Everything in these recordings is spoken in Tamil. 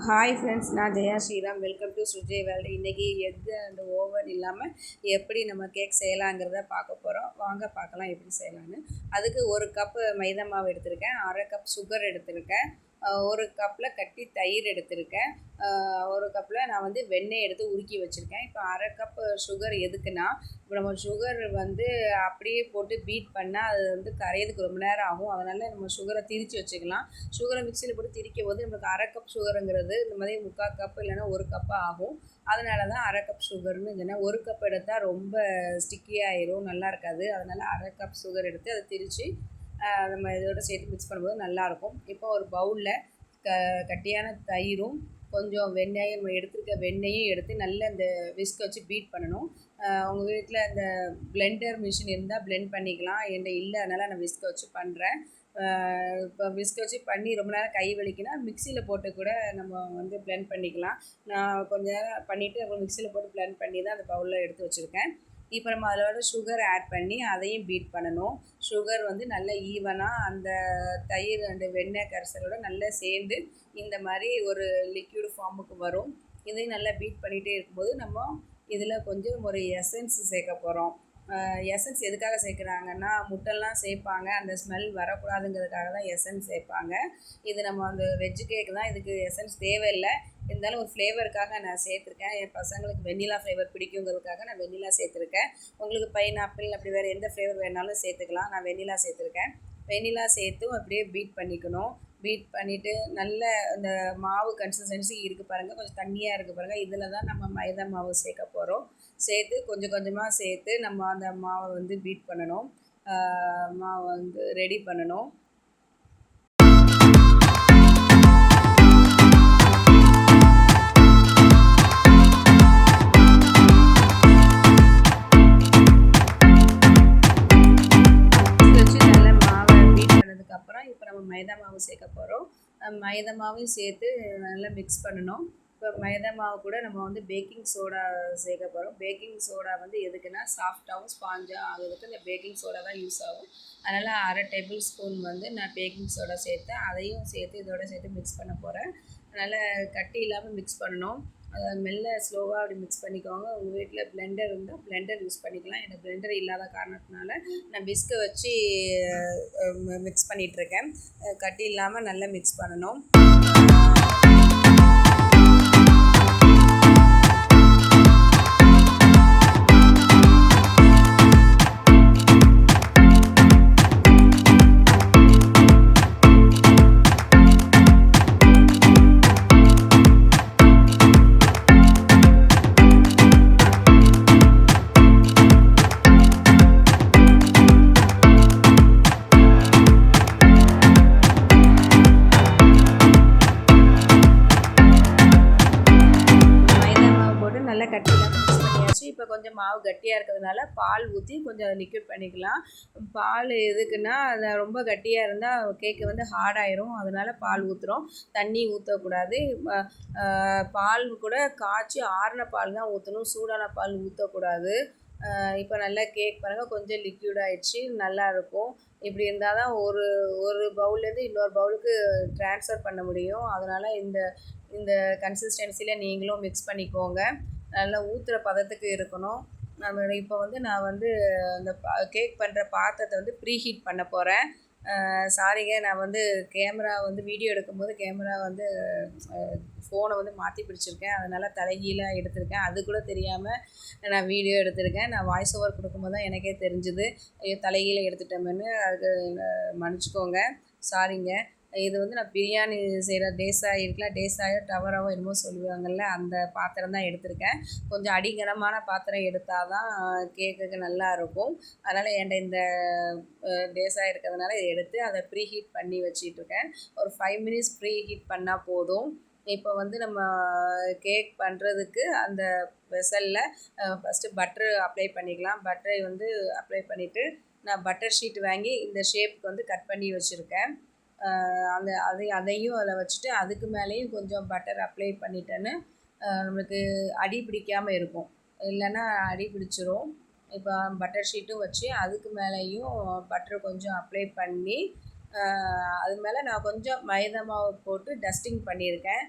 ஹாய் ஃப்ரெண்ட்ஸ், நான் Jaya Sriram. Welcome to Sujay world. இன்றைக்கி எக்கு அண்ட் ஓவன் இல்லாமல் எப்படி நம்ம கேக் செய்யலாங்கிறத பார்க்க போகிறோம். வாங்க பார்க்கலாம் எப்படி செய்யலான்னு. அதுக்கு ஒரு கப்பு மைதா மாவு எடுத்திருக்கேன், அரை கப் சுகர் எடுத்திருக்கேன், ஒரு கப்பில் கட்டி தயிர் எடுத்திருக்கேன், ஒரு கப்பில் நான் வந்து வெண்ணெய் எடுத்து உருக்கி வச்சுருக்கேன். இப்போ அரை கப்பு சுகர் எதுக்குன்னா, இப்போ நம்ம சுகர் வந்து அப்படியே போட்டு பீட் பண்ணால் அது வந்து கரையிறதுக்கு ரொம்ப நேரம் ஆகும். அதனால் நம்ம சுகரை திரித்து வச்சுக்கலாம். சுகரை மிக்சியில் போட்டு திரிக்கும் போது நம்மளுக்கு அரை கப் சுகருங்கிறது இந்த மாதிரி 3/4 கப்பு இல்லைன்னா 1 கப்பு ஆகும். அதனால தான் அரை கப் சுகர்னு. இல்லைன்னா 1 கப் எடுத்தால் ரொம்ப ஸ்டிக்கியாகிடும், நல்லா இருக்காது. அதனால் அரை கப் சுகர் எடுத்து அதை திரித்து நம்ம இதோட சேர்த்து மிக்ஸ் பண்ணும்போது நல்லாயிருக்கும். இப்போ ஒரு பவுலில் கட்டியான தயிரும் கொஞ்சம் வெண்ணெயும் எடுத்துருக்க வெண்ணெயும் எடுத்து நல்லா இந்த விஸ்க் வச்சு பீட் பண்ணணும். உங்கள் வீட்டில் இந்த பிளெண்டர் மிஷின் இருந்தால் பிளெண்ட் பண்ணிக்கலாம். என்கிட்ட இல்லை, அதனால் நான் விஸ்க் வச்சு பண்ணுறேன். இப்போ விஸ்க் வச்சு பண்ணி ரொம்ப நேரம் கை வலிக்குன்னா மிக்சியில் போட்டு கூட நம்ம வந்து பிளெண்ட் பண்ணிக்கலாம். நான் கொஞ்சம் நேரம் பண்ணிவிட்டு அப்புறம் மிக்சியில் போட்டு பிளெண்ட் பண்ணி தான் அந்த பவுலில் எடுத்து வச்சுருக்கேன். இப்போ நம்ம அதோட சுகர் ஆட் பண்ணி அதையும் பீட் பண்ணணும். சுகர் வந்து நல்ல ஈவனாக அந்த தயிர் அண்டு வெண்ணெய் கரைசலோட நல்லா சேர்ந்து இந்த மாதிரி ஒரு லிக்யூட் ஃபார்முக்கு வரும். இதையும் நல்லா பீட் பண்ணிகிட்டே இருக்கும்போது நம்ம இதில் கொஞ்சம் ஒரு எசன்ஸ் சேர்க்க போகிறோம். எசன்ஸ் எதுக்காக சேர்க்குறாங்கன்னா, முட்டைலாம் சேர்ப்பாங்க, அந்த ஸ்மெல் வரக்கூடாதுங்கிறதுக்காக தான் எசன்ஸ் சேர்ப்பாங்க. இது நம்ம அந்த வெஜ்ஜு கேக்கு தான், இதுக்கு எசன்ஸ் தேவையில்லை. இருந்தாலும் ஒரு ஃப்ளேவருக்காக நான் சேர்த்துருக்கேன். என் பசங்களுக்கு வெண்ணிலா ஃப்ளேவர் பிடிக்குங்கிறதுக்காக நான் வெண்ணிலா சேர்த்துருக்கேன். உங்களுக்கு பைனாப்பிள் அப்படி வேறு எந்த ஃப்ளேவர் வேணாலும் சேர்த்துக்கலாம். நான் வெண்ணிலா சேர்த்துருக்கேன். வெண்ணிலா சேர்த்தும் அப்படியே பீட் பண்ணிக்கணும். பீட் பண்ணிவிட்டு நல்ல இந்த மாவு கன்சிஸ்டன்சி இருக்குது பாருங்கள், கொஞ்சம் தண்ணியாக இருக்குது பாருங்கள். இதில் தான் நம்ம மைதா மாவு சேர்க்க போகிறோம். சேர்த்து கொஞ்சம் கொஞ்சமாக சேர்த்து நம்ம அந்த மாவை வந்து பீட் பண்ணணும். மாவை வந்து ரெடி பண்ணணும். இப்போ நம்ம மைதா மாவு சேர்க்க போகிறோம். மைதா மாவையும் சேர்த்து நல்லா மிக்ஸ் பண்ணணும். இப்போ மைதா மாவு கூட நம்ம வந்து பேக்கிங் சோடா சேர்க்க போகிறோம். பேக்கிங் சோடா வந்து எதுக்குன்னா சாஃப்டாகவும் ஸ்பாஞ்சாக ஆகுறதுக்கு இந்த பேக்கிங் சோடா தான் யூஸ் ஆகும். அதனால் அரை டேபிள் ஸ்பூன் வந்து நான் பேக்கிங் சோடா சேர்த்தேன். அதையும் சேர்த்து இதோட சேர்த்து மிக்ஸ் பண்ண போகிறேன். அதனால் கட்டி இல்லாமல் மிக்ஸ் பண்ணணும். அதை மெல்ல ஸ்லோவாக அப்படி மிக்ஸ் பண்ணிக்கோங்க. உங்கள் வீட்டில் பிளெண்டர் இருந்தால் பிளெண்டர் யூஸ் பண்ணிக்கலாம். எனக்கு பிளெண்டர் இல்லாத காரணத்தினால நான் விஸ்கை வச்சு மிக்ஸ் பண்ணிகிட்ருக்கேன். கட்டி இல்லாமல் நல்லா மிக்ஸ் பண்ணணும். நல்லா கட்டிலாம் மிக்ஸ் பண்ணியாச்சு. இப்போ கொஞ்சம் மாவு கட்டியாக இருக்கிறதுனால பால் ஊற்றி கொஞ்சம் அதை லிக்விட் பண்ணிக்கலாம். பால் எதுக்குன்னா, அது ரொம்ப கட்டியாக இருந்தால் கேக்கு வந்து ஹார்டாயிரும். அதனால் பால் ஊற்றுறோம், தண்ணி ஊற்றக்கூடாது. பால் கூட காய்ச்சி ஆறின பால் தான் ஊற்றணும், சூடான பால் ஊற்றக்கூடாது. இப்போ நல்லா கேக் பாருங்கள், கொஞ்சம் லிக்யூட் ஆகிடுச்சு, நல்லாயிருக்கும். இப்படி இருந்தால் தான் ஒரு ஒரு பவுல்லேருந்து இன்னொரு பவுலுக்கு ட்ரான்ஸ்ஃபர் பண்ண முடியும். அதனால் இந்த கன்சிஸ்டன்சியில் நீங்களும் மிக்ஸ் பண்ணிக்கோங்க. நல்லா ஊற்றுற பதத்துக்கு இருக்கணும். இப்போ வந்து நான் வந்து அந்த கேக் பண்ணுற பாத்திரத்தை வந்து ப்ரீ ஹீட் பண்ண போகிறேன். சாரிங்க, நான் வந்து கேமரா வந்து வீடியோ எடுக்கும்போது கேமரா வந்து ஃபோனை வந்து மாற்றி பிடிச்சிருக்கேன். அதனால் தலைகீழாக எடுத்திருக்கேன். அது கூட தெரியாமல் நான் வீடியோ எடுத்திருக்கேன். நான் வாய்ஸ் ஓவர் கொடுக்கும்போது தான் எனக்கே தெரிஞ்சுது, ஐயோ தலைகீழ எடுத்துட்டோம்னு. அதுக்கு மன்னிச்சிக்கோங்க, சாரிங்க. இது வந்து நான் பிரியாணி செய்கிற டேஸாக இருக்கலாம், டேஸாயோ டவராவோ என்னமோ சொல்லுவாங்கள்ல, அந்த பாத்திரம் தான் எடுத்திருக்கேன். கொஞ்சம் அடிகனமான பாத்திரம் எடுத்தால் தான் கேக்குக்கு நல்லா இருக்கும். அதனால் என்கிட்ட இந்த டேஸாக இருக்கிறதுனால இதை எடுத்து அதை ப்ரீ ஹீட் பண்ணி வச்சிட்ருக்கேன். ஒரு 5 மினிட்ஸ் ப்ரீ ஹீட் பண்ணால் போதும். இப்போ வந்து நம்ம கேக் பண்ணுறதுக்கு அந்த வெசலில் ஃபஸ்ட்டு பட்டர் அப்ளை பண்ணிக்கலாம். பட்டரை வந்து அப்ளை பண்ணிவிட்டு நான் பட்டர் ஷீட் வாங்கி இந்த ஷேப்புக்கு வந்து கட் பண்ணி வச்சுருக்கேன். அதையும் அதில் வச்சுட்டு அதுக்கு மேலேயும் கொஞ்சம் பட்டர் அப்ளை பண்ணிட்டேன்னு நம்மளுக்கு அடி பிடிக்காமல் இருக்கும், இல்லைன்னா அடி பிடிச்சிரும். இப்போ பட்டர் ஷீட்டும் வச்சு அதுக்கு மேலேயும் பட்டர் கொஞ்சம் அப்ளை பண்ணி அது மேலே நான் கொஞ்சம் மைதா மாவு போட்டு டஸ்டிங் பண்ணியிருக்கேன்.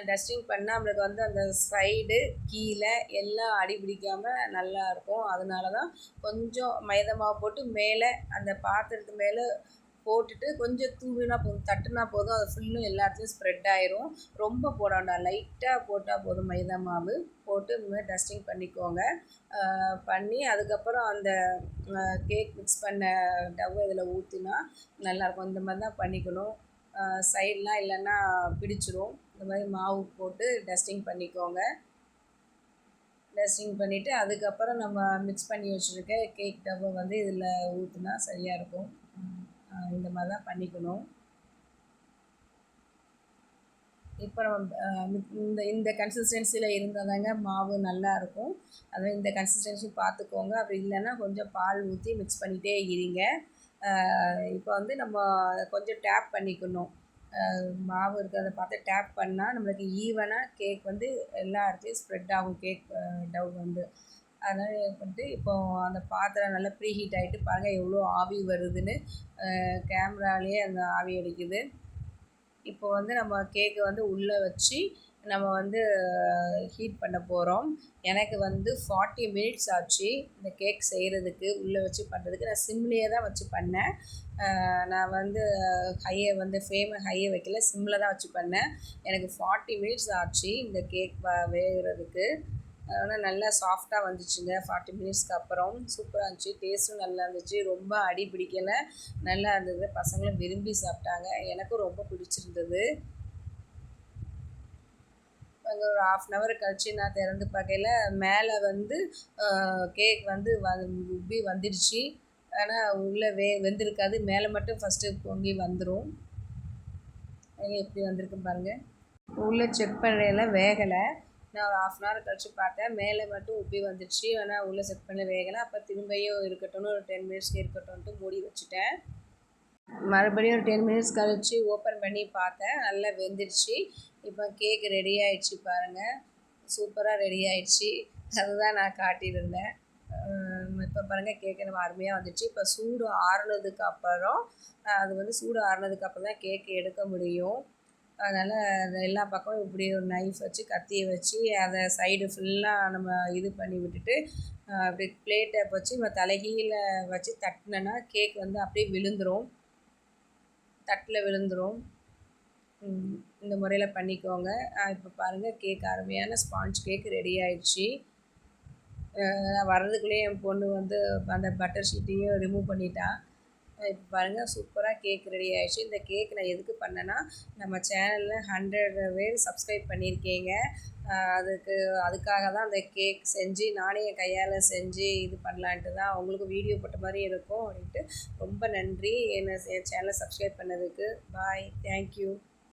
டஸ்டிங் பண்ணால் நம்மளுக்கு வந்து அந்த சைடு கீழே எல்லாம் அடி பிடிக்காமல் நல்லாயிருக்கும். அதனால தான் கொஞ்சம் மைதா மாவு போட்டு மேலே அந்த பாத்திரத்து மேலே போட்டுட்டு கொஞ்சம் தூவினா போதும், தட்டுனா போதும், அது ஃபுல்லும் எல்லா இடத்துலையும் ஸ்ப்ரெட் ஆயிரும். ரொம்ப போட வேண்டாம், லைட்டாக போட்டால் போதும். மைதா மாவு போட்டு இந்த மாதிரி டஸ்டிங் பண்ணிக்கோங்க. பண்ணி அதுக்கப்புறம் அந்த கேக் மிக்ஸ் பண்ண டவ்வை இதில் ஊற்றினா நல்லாயிருக்கும். இந்த மாதிரி தான் பண்ணிக்கணும். சைட்லாம் இல்லைன்னா பிடிச்சிரும். இந்த மாதிரி மாவு போட்டு டஸ்டிங் பண்ணிக்கோங்க. டஸ்டிங் பண்ணிவிட்டு அதுக்கப்புறம் நம்ம மிக்ஸ் பண்ணி வச்சுருக்க கேக் டவ்வை வந்து இதில் ஊற்றினா சரியாக இருக்கும். இந்த மாதிரி தான் பண்ணிக்கணும். இப்போ நம்ம இந்த கன்சிஸ்டன்சியில் இருந்தால் தாங்க மாவு நல்லாயிருக்கும். அதுவும் இந்த கன்சிஸ்டன்சி பார்த்துக்கோங்க. அப்படி இல்லைன்னா கொஞ்சம் பால் ஊற்றி மிக்ஸ் பண்ணிகிட்டே இருங்க. இப்போ வந்து நம்ம கொஞ்சம் டேப் பண்ணிக்கணும். மாவு இருக்கிறத பார்த்து டேப் பண்ணால் நம்மளுக்கு ஈவனாக கேக் வந்து எல்லா இடத்துலையும் ஸ்ப்ரெட் ஆகும். கேக் டவ் வந்து அதனால் பண்ணிட்டு இப்போது அந்த பாத்திரம் நல்லா ப்ரீ ஹீட் ஆகிட்டு பாருங்கள் எவ்வளோ ஆவி வருதுன்னு. கேமராலேயே அந்த ஆவி அடிக்குது. இப்போ வந்து நம்ம கேக்கை வந்து உள்ளே வச்சு நம்ம வந்து ஹீட் பண்ண போகிறோம். எனக்கு வந்து 40 மினிட்ஸ் ஆச்சு இந்த கேக் செய்கிறதுக்கு, உள்ளே வச்சு பண்ணுறதுக்கு. நான் சிம்லேயே தான் வச்சு பண்ணேன். நான் வந்து ஃப்ளேமை ஹையை வைக்கல, சிம்மில் தான் வச்சு பண்ணேன். எனக்கு 40 மினிட்ஸ் ஆச்சு இந்த கேக் வேகிறதுக்கு. ஆனால் நல்லா சாஃப்டாக வந்துச்சுங்க 40 மினிட்ஸ்க்கு அப்புறம். சூப்பராக இருந்துச்சு, டேஸ்ட்டும் நல்லா இருந்துச்சு, ரொம்ப அடி பிடிக்கலை, நல்லா இருந்தது. பசங்களும் விரும்பி சாப்பிட்டாங்க, எனக்கும் ரொம்ப பிடிச்சிருந்தது. அங்கே ஒரு 1/2 hour கழிச்சு நான் திறந்து பார்க்கையில மேலே வந்து கேக் வந்து உப்பி வந்துடுச்சு. ஆனால் உள்ளே வெந்திருக்காது. மேலே மட்டும் ஃபஸ்ட்டு பொங்கி வந்துடும். எப்படி வந்திருக்குன்னு பாருங்கள். உள்ளே செக் பண்ணையில வேகலை. நான் ஒரு 1/2 hour கழிச்சு பார்த்தேன், மேலே மட்டும் உப்பி வந்துடுச்சு. ஆனால் உள்ளே செக் பண்ண வேகலை. அப்போ திரும்பியும் இருக்கட்டும்னு ஒரு 10 மினிட்ஸ்க்கு இருக்கட்டும்ன்ட்டு மூடி வச்சுட்டேன். மறுபடியும் ஒரு 10 மினிட்ஸ் கழித்து ஓப்பன் பண்ணி பார்த்தேன், நல்லா வெந்துடுச்சு. இப்போ கேக் ரெடி ஆகிடுச்சு பாருங்கள், சூப்பராக ரெடி ஆகிடுச்சு. அதுதான் நான் காட்டியிருந்தேன். இப்போ பாருங்கள் கேக்கு நம்ம அருமையாக வந்துடுச்சு. இப்போ சூடு ஆறுனதுக்கு அப்புறம் அது வந்து சூடு ஆறுனதுக்கு அப்புறம் தான் கேக்கு எடுக்க முடியும். அதனால் எல்லா பக்கமும் இப்படி ஒரு நைஃப் வச்சு கத்தியை வச்சு அதை சைடு ஃபுல்லாக நம்ம இது பண்ணி விட்டுட்டு அப்படி பிளேட்டை வச்சு நம்ம தலைகீழ வச்சு தட்டினோன்னா கேக் வந்து அப்படியே விழுந்துடும், தட்டில் விழுந்துடும். இந்த முறையில் பண்ணிக்கோங்க. இப்போ பாருங்கள் கேக் அருமையான ஸ்பாஞ்ச் கேக் ரெடி ஆயிடுச்சு. நான் வர்றதுக்குள்ளேயே என் பொண்ணு வந்து அந்த பட்டர் ஷீட்டையும் ரிமூவ் பண்ணிட்டா. இப்போ பாருங்கள் சூப்பராக கேக் ரெடி ஆகிடுச்சு. இந்த கேக் நான் எதுக்கு பண்ணேன்னா, நம்ம சேனலில் 100 பேர் சப்ஸ்கிரைப் பண்ணியிருக்கீங்க. அதுக்காக தான் அந்த கேக் செஞ்சு நானே என் கையால் செஞ்சு இது பண்ணலான்ட்டு தான், உங்களுக்கு வீடியோ போட்ட மாதிரி இருக்கும் அப்படின்ட்டு. ரொம்ப நன்றி என் சேனலை சப்ஸ்கிரைப் பண்ணதுக்கு. பாய், தேங்க்யூ.